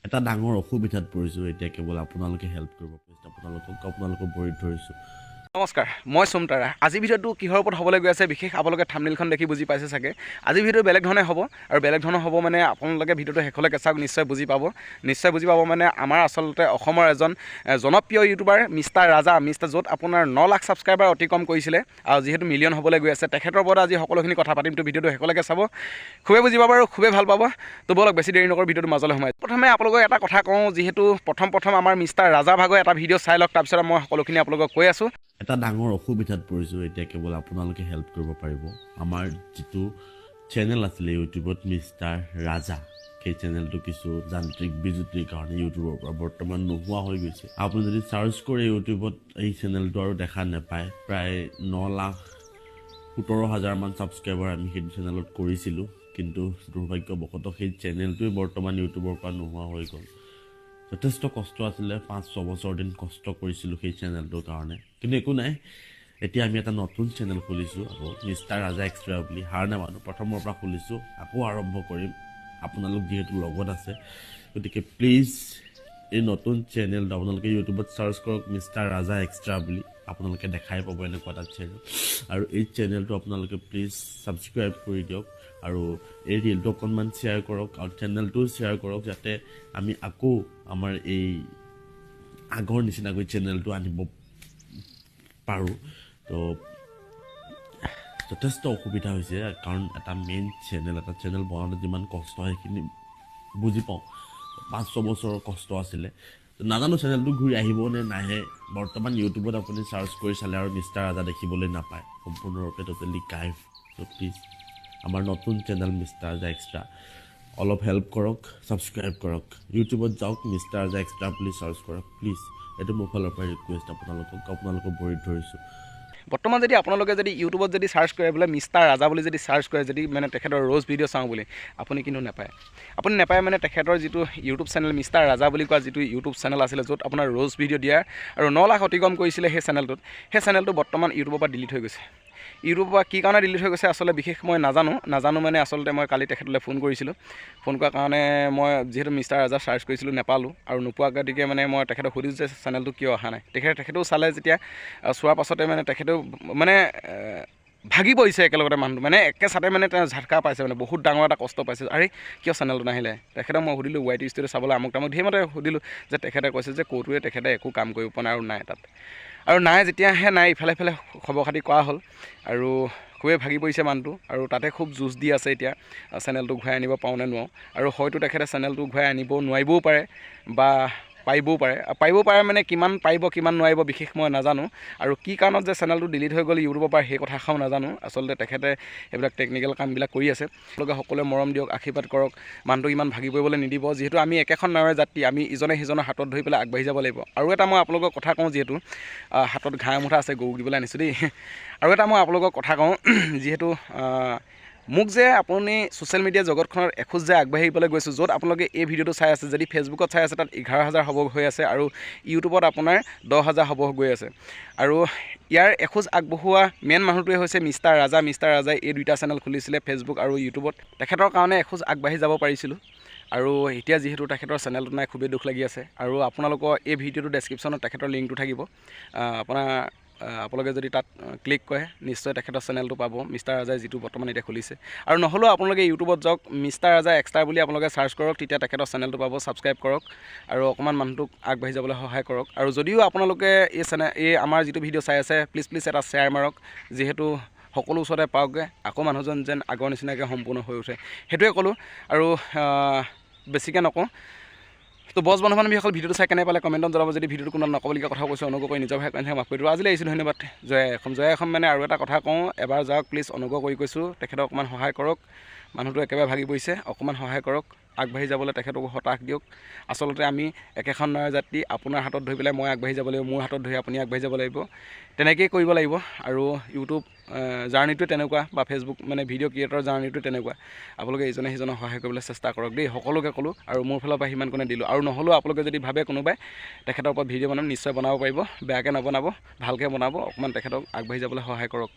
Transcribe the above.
এটা ডাঙৰ অসুবিধাত পৰিছোঁ এতিয়া কেৱল আপোনালোকে হেল্প কৰিব পাৰিছে আপোনালোকৰ ভৰিত ধৰিছোঁ নমস্কাৰ মই সোমতাৰা আজি ভিডিঅ'টো কিহৰ ওপৰত হ'বলৈ গৈ আছে বিশেষ আপোনালোকে থাম্বনেইলখন দেখি বুজি পাইছে চাগে আজি ভিডিঅ'টো বেলেগ ধৰণে হ'ব আৰু বেলেগ ধৰণৰ হ'ব মানে আপোনালোকে ভিডিঅ'টো শেষলৈকে চাওক নিশ্চয় বুজি পাব মানে আমাৰ আচলতে অসমৰ এজন জনপ্ৰিয় ইউটিউবাৰ মিষ্টাৰ ৰাজা য'ত আপোনাৰ 9 লাখ ছাবস্ক্ৰাইবাৰ অতিক্ৰম কৰিছিলে আৰু যিহেতু মিলিয়ন হ'বলৈ গৈ আছে তেখেতৰ ওপৰত আজি সকলোখিনি কথা পাতিম তো ভিডিঅ'টো শেষলৈকে চাব খুবেই বুজি পাব আৰু খুবেই ভাল পাব তো বলক বেছি দেৰি নকৰি ভিডিঅ'টো মাজলৈ সোমাই প্ৰথমে আপোনালোকক এটা কথা কওঁ যিহেতু প্ৰথম আমাৰ মিষ্টাৰ ৰাজা ভাগৰ এটা ভিডিঅ' চাই লওক তাৰপিছত মই সকলোখিনি আপোনালোকক কৈ আছোঁ এটা ডাঙৰ অসুবিধাত পৰিছোঁ এতিয়া কেৱল আপোনালোকে হেল্প কৰিব পাৰিব আমাৰ যিটো চেনেল আছিলে ইউটিউবত মিষ্টাৰ ৰাজা সেই চেনেলটো কিছু যান্ত্ৰিক বিজুতিৰ কাৰণে ইউটিউবৰ পৰা বৰ্তমান নোহোৱা হৈ গৈছে আপুনি যদি চাৰ্চ কৰে ইউটিউবত এই চেনেলটো আৰু দেখা নাপায় প্ৰায় 9,17,000 মান ছাবস্ক্ৰাইবাৰ আমি সেই চেনেলত কৰিছিলোঁ কিন্তু দুৰ্ভাগ্যবশতঃ সেই চেনেলটোৱে বৰ্তমান ইউটিউবৰ পৰা নোহোৱা হৈ গ'ল যথেষ্ট কষ্ট আছিলে 5-6 বছৰ দিন কষ্ট কৰিছিলোঁ সেই চেনেলটোৰ কাৰণে কিন্তু একো নাই এতিয়া আমি এটা নতুন চেনেল খুলিছোঁ আকৌ মিষ্টাৰ ৰাজা এক্সট্ৰা বুলি হাৰ নামানো প্ৰথমৰ পৰা খুলিছোঁ আকৌ আৰম্ভ কৰিম আপোনালোক যিহেতু লগত আছে গতিকে প্লিজ এই নতুন চেনেলটো আপোনালোকে ইউটিউবত চাৰ্চ কৰক মিষ্টাৰ ৰাজা এক্সট্ৰা বুলি আপোনালোকে দেখাই পাব এনেকুৱা এটা চেনেল আৰু এই চেনেলটো আপোনালোকে প্লিজ ছাবস্ক্ৰাইব কৰি দিয়ক আৰু এই ৰিলটো অকণমান শ্বেয়াৰ কৰক আৰু চেনেলটোও শ্বেয়াৰ কৰক যাতে আমি আকৌ আমাৰ এই আগৰ নিচিনাকৈ চেনেলটো আনিব পাৰোঁ তো যথেষ্ট অসুবিধা হৈছে কাৰণ এটা মেইন এটা চেনেল বনাওঁতে যিমান কষ্ট হয় সেইখিনি বুজি পাওঁ 5-6 বছৰৰ কষ্ট আছিলে নাজানো চেনেলটো ঘূৰি আহিব নে নাহে বৰ্তমান ইউটিউবত আপুনি চাৰ্চ কৰি চালে আৰু মিষ্টাৰ ৰাজা দেখিবলৈ নাপায় সম্পূৰ্ণৰূপে টোটেলি গায়ব তো প্লিজ আমাৰ নতুন চেনেল মিষ্টাৰ ৰাজা এক্সট্ৰা অলপ হেল্প কৰক ছাবস্ক্ৰাইব কৰক ইউটিউবত যাওক মিষ্টাৰ ৰাজা এক্সট্ৰা বুলি চাৰ্চ কৰক প্লিজ এইটো মোৰ ফালৰ পৰা ৰিকুৱেষ্ট আপোনালোকৰ ভৰিত ধৰিছোঁ বৰ্তমান যদি আপোনালোকে যদি ইউটিউবত যদি চাৰ্চ কৰে বোলে মিষ্টাৰ ৰাজা বুলি যদি চাৰ্চ কৰে যদি মানে তেখেতৰ ৰ'জ ভিডিঅ' চাওঁ বুলি আপুনি কিন্তু নাপায় মানে তেখেতৰ যিটো ইউটিউব চেনেল মিষ্টাৰ ৰাজা বুলি কোৱা যিটো ইউটিউব চেনেল আছিলে য'ত আপোনাৰ ৰ'জ ভিডিঅ' দিয়া আৰু 9 লাখ অতিক্ৰম কৰিছিলে সেই চেনেলটো বৰ্তমান ইউটিউবৰ পৰা ডিলিট হৈ গৈছে ইউটিউবৰ পৰা কি কাৰণে ডিলিট হৈ গৈছে আচলতে বিশেষ মই নাজানো মানে আচলতে মই কালি তেখেতলৈ ফোন কৰিছিলোঁ ফোন কৰাৰ কাৰণে মই যিহেতু মিষ্টাৰ ৰাজা চাৰ্চ কৰিছিলোঁ নাপালোঁ আৰু নোপোৱা গতিকে মানে মই তেখেতক সুধিছোঁ যে চেনেলটো কিয় অহা নাই তেখেতেও চালে যেতিয়া চোৱাৰ পাছতে মানে তেখেতেও মানে ভাগি পৰিছে একেলগতে মানুহটো মানে একেচাতে মানে তেওঁ ঝাটকা পাইছে মানে বহুত ডাঙৰ এটা কষ্ট পাইছে আৰে কিয় চেনেলটো নাহিলে তেখেতক মই সুধিলোঁ YT ষ্টুডিঅ' চাবলৈ আমুক ধেৰমতে সুধিলোঁ যে তেখেতে কৈছে যে ক'টোৱে তেখেতে একো কাম কৰিব পৰা নাই আৰু নাই তাত আৰু নাই যেতিয়াহে নাই ইফালে খবৰ খাতি কৰা হ'ল আৰু খুবেই ভাগি পৰিছে মানুহটো আৰু তাতে খুব যুঁজ দি আছে এতিয়া চেনেলটো ঘূৰাই আনিব পাৰোঁ নে নোৱাৰোঁ আৰু হয়তো তেখেতে চেনেলটো ঘূৰাই আনিব নোৱাৰিবও পাৰে বা পাৰিবও পাৰে মানে কিমান পাৰিব কিমান নোৱাৰিব বিশেষ মই নাজানো আৰু কি কাৰণত যে চেনেলটো ডিলিট হৈ গ'ল ইউটিউবৰ পৰা সেই কথাষাৰো নাজানো আচলতে তেখেতে এইবিলাক টেকনিকেল কামবিলাক কৰি আছে তেওঁলোকে সকলোৱে মৰম দিয়ক আশীৰ্বাদ কৰক মানুহটো ইমান ভাগি পৰিবলৈ নিদিব যিহেতু আমি একেখন নাৱৰ যাত্ৰী আমি ইজনে সিজনৰ হাতত ধৰি পেলাই আগবাঢ়ি যাব লাগিব আৰু এটা মই আপোনালোকক কথা কওঁ যিহেতু হাতত ঘাঁহ মুঠা আছে গৰু দিবলৈ আনিছোঁ দেই আৰু এটা মই আপোনালোকক কথা কওঁ যিহেতু মোক যে আপুনি ছ'চিয়েল মিডিয়া জগতখনৰ এখোজ যে আগবাঢ়িবলৈ গৈছোঁ য'ত আপোনালোকে এই ভিডিঅ'টো চাই আছে যদি ফেচবুকত চাই আছে তাত 11,000 হ'ব হৈ আছে আৰু ইউটিউবত আপোনাৰ 10,000 হ'ব গৈ আছে আৰু ইয়াৰ এখোজ আগবঢ়োৱা মেইন মানুহটোৱে হৈছে মিষ্টাৰ ৰাজাই এই দুইটা চেনেল খুলিছিলে ফেচবুক আৰু ইউটিউবত তেখেতৰ কাৰণে এখোজ আগবাঢ়ি যাব পাৰিছিলোঁ আৰু এতিয়া যিহেতু তেখেতৰ চেনেলটো নাই খুবেই দুখ লাগি আছে আৰু আপোনালোকৰ এই ভিডিঅ'টো ডেছক্ৰিপশ্যনত তেখেতৰ লিংকটো থাকিব আপোনালোকে যদি তাত ক্লিক কৰে নিশ্চয় তেখেতৰ চেনেলটো পাব মিষ্টাৰ ৰাজাই যিটো বৰ্তমান এতিয়া খুলিছে আৰু নহ'লেও আপোনালোকে ইউটিউবত যাওক মিষ্টাৰ ৰাজা এক্সট্ৰা বুলি আপোনালোকে চাৰ্চ কৰক তেতিয়া তেখেতৰ চেনেলটো পাব ছাবস্ক্ৰাইব কৰক আৰু অকণমান মানুহটোক আগবাঢ়ি যাবলৈ সহায় কৰক আৰু যদিও আপোনালোকে এই আমাৰ যিটো ভিডিঅ' চাই আছে প্লিজ এটা শ্বেয়াৰ মাৰক যিহেতু সকলো ওচৰতে পাওকগৈ আকৌ মানুহজন যেন আগৰ নিচিনাকৈ সম্পূৰ্ণ হৈ উঠে সেইটোৱে ক'লোঁ আৰু বেছিকৈ নকওঁ তো বছ বন্ধু-বান্ধৱীসকল ভিডিঅ'টো চাই কেনে পালে কমেণ্টত জনাব যদি ভিডিঅ'টো কোনো নক'বলগীয়া কথা কৈছোঁ অনুগ্ৰহ কৰি নিজৰ ভাই কমেণ্ট মাফ কৰি দিব আজিলৈ আহিছোঁ ধন্যবাদ জয় এখন মানে আৰু এটা কথা কওঁ এবাৰ যাওক প্লিজ অনুগ্ৰহ কৰি কৈছোঁ তেখেতক অকণমান সহায় কৰক মানুহটো একেবাৰে ভাগি পৰিছে অকণমান সহায় কৰক আগবাঢ়ি যাবলৈ তেখেতকো হতাশ দিয়ক আচলতে আমি একেখন নাৱৰ যাত্ৰী আপোনাৰ হাতত ধৰি পেলাই মই আগবাঢ়ি যাব লাগিব মোৰ হাতত ধৰি আপুনি আগবাঢ়ি যাব লাগিব তেনেকৈয়ে কৰিব লাগিব আৰু ইউটিউব জাৰ্ণিটোৱে তেনেকুৱা বা ফেচবুক মানে ভিডিঅ' ক্ৰিয়েটৰ জাৰ্ণিটোৱে তেনেকুৱা আপোনালোকে ইজনে সিজনক সহায় কৰিবলৈ চেষ্টা কৰক দেই সকলোকে ক'লোঁ আৰু মোৰ ফালৰ পৰা সিমান কোনে দিলোঁ আৰু নহ'লেও আপোনালোকে যদি ভাবে কোনোবাই তেখেতৰ ওপৰত ভিডিঅ' বনাম নিশ্চয় বনাব পাৰিব বেয়াকৈ নবনাব ভালকৈ বনাব অকণমান তেখেতক আগবাঢ়ি যাবলৈ সহায় কৰক